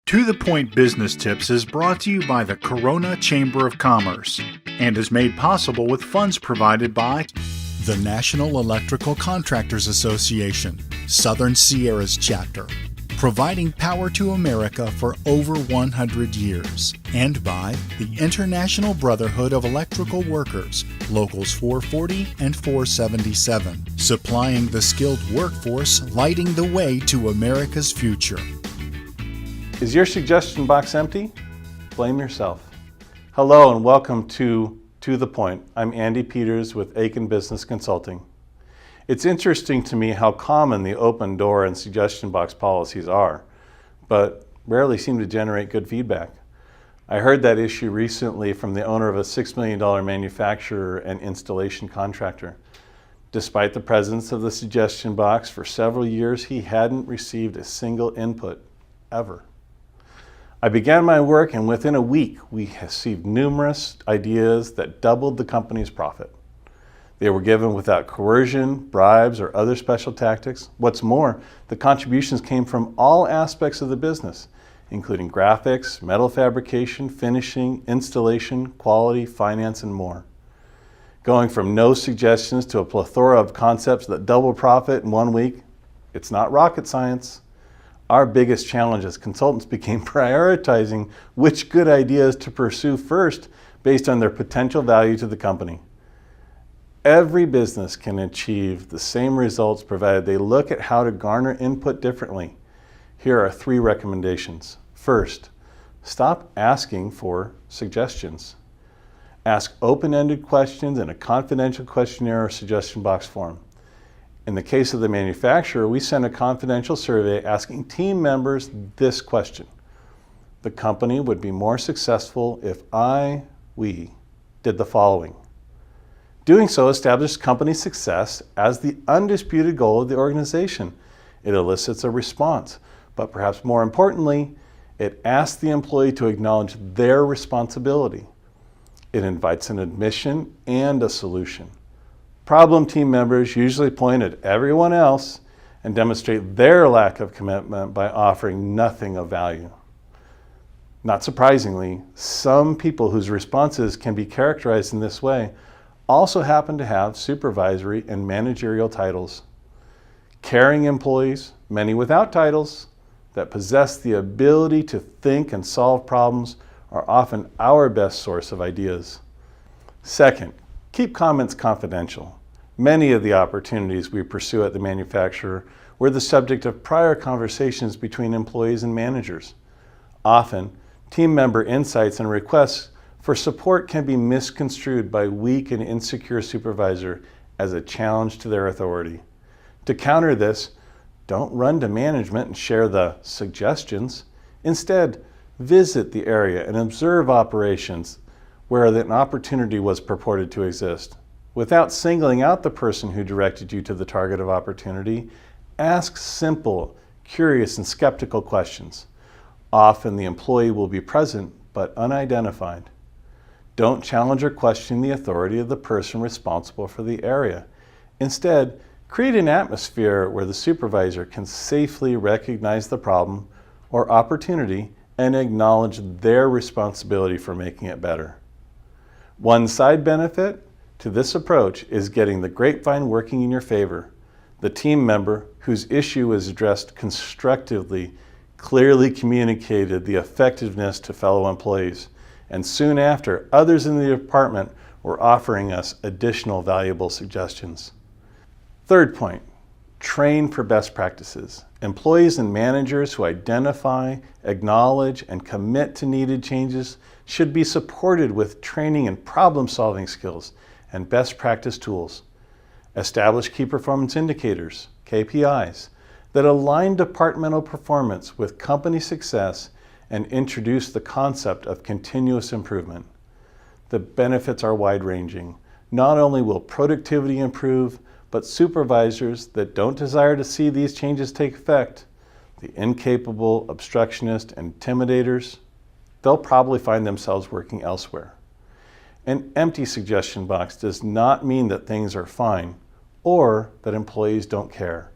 To the Point Business Tips is brought to you by the Corona Chamber of Commerce and is made possible with funds provided by the National Electrical Contractors Association, Southern Sierras Chapter, providing power to America for over 100 years, and by the International Brotherhood of Electrical Workers, Locals 440 and 477, supplying the skilled workforce lighting the way to America's future. Is your suggestion box empty? Blame yourself. Hello and welcome to the Point. I'm Andy Peters with Aiken Business Consulting. It's interesting to me how common the open door and suggestion box policies are, but rarely seem to generate good feedback. I heard that issue recently from the owner of a $6 million manufacturer and installation contractor. Despite the presence of the suggestion box for several years, he hadn't received a single input, ever. I began my work, and within a week, we received numerous ideas that doubled the company's profit. They were given without coercion, bribes, or other special tactics. What's more, the contributions came from all aspects of the business, including graphics, metal fabrication, finishing, installation, quality, finance, and more. Going from no suggestions to a plethora of concepts that double profit in 1 week, it's not rocket science. Our biggest challenge as consultants became prioritizing which good ideas to pursue first based on their potential value to the company. Every business can achieve the same results provided they look at how to garner input differently. Here are 3 recommendations. First, stop asking for suggestions. Ask open-ended questions in a confidential questionnaire or suggestion box form. In the case of the manufacturer, we sent a confidential survey asking team members this question: the company would be more successful if we did the following. Doing so established company success as the undisputed goal of the organization. It elicits a response, but perhaps more importantly, it asks the employee to acknowledge their responsibility. It invites an admission and a solution. Problem team members usually point at everyone else and demonstrate their lack of commitment by offering nothing of value. Not surprisingly, some people whose responses can be characterized in this way also happen to have supervisory and managerial titles. Caring employees, many without titles, that possess the ability to think and solve problems are often our best source of ideas. Second, keep comments confidential. Many of the opportunities we pursue at the manufacturer were the subject of prior conversations between employees and managers. Often, team member insights and requests for support can be misconstrued by weak and insecure supervisor as a challenge to their authority. To counter this, don't run to management and share the suggestions. Instead, visit the area and observe operations where an opportunity was purported to exist. Without singling out the person who directed you to the target of opportunity, ask simple, curious, and skeptical questions. Often the employee will be present but unidentified. Don't challenge or question the authority of the person responsible for the area. Instead, create an atmosphere where the supervisor can safely recognize the problem or opportunity and acknowledge their responsibility for making it better. One side benefit to this approach is getting the grapevine working in your favor. The team member whose issue is addressed constructively clearly communicated the effectiveness to fellow employees, and soon after, others in the department were offering us additional valuable suggestions. Third point, train for best practices. Employees and managers who identify, acknowledge, and commit to needed changes should be supported with training in problem-solving skills and best practice tools. Establish key performance indicators, KPIs, that align departmental performance with company success and introduce the concept of continuous improvement. The benefits are wide-ranging. Not only will productivity improve, but supervisors that don't desire to see these changes take effect, the incapable, obstructionist, and intimidators, they'll probably find themselves working elsewhere. An empty suggestion box does not mean that things are fine or that employees don't care.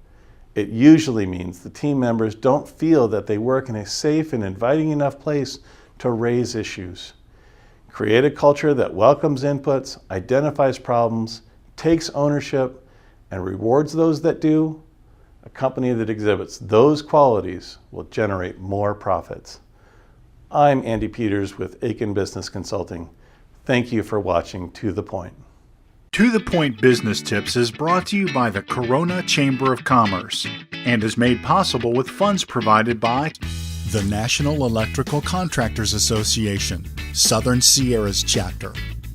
It usually means the team members don't feel that they work in a safe and inviting enough place to raise issues. Create a culture that welcomes inputs, identifies problems, takes ownership, and rewards those that do. A company that exhibits those qualities will generate more profits. I'm Andy Peters with Aiken Business Consulting. Thank you for watching To The Point. To the Point Business Tips is brought to you by the Corona Chamber of Commerce and is made possible with funds provided by the National Electrical Contractors Association, Southern Sierras Chapter,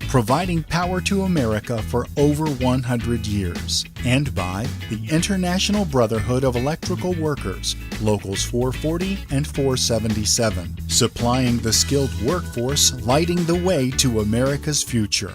providing power to America for over 100 years, and by the International Brotherhood of Electrical Workers, Locals 440 and 477, supplying the skilled workforce lighting the way to America's future.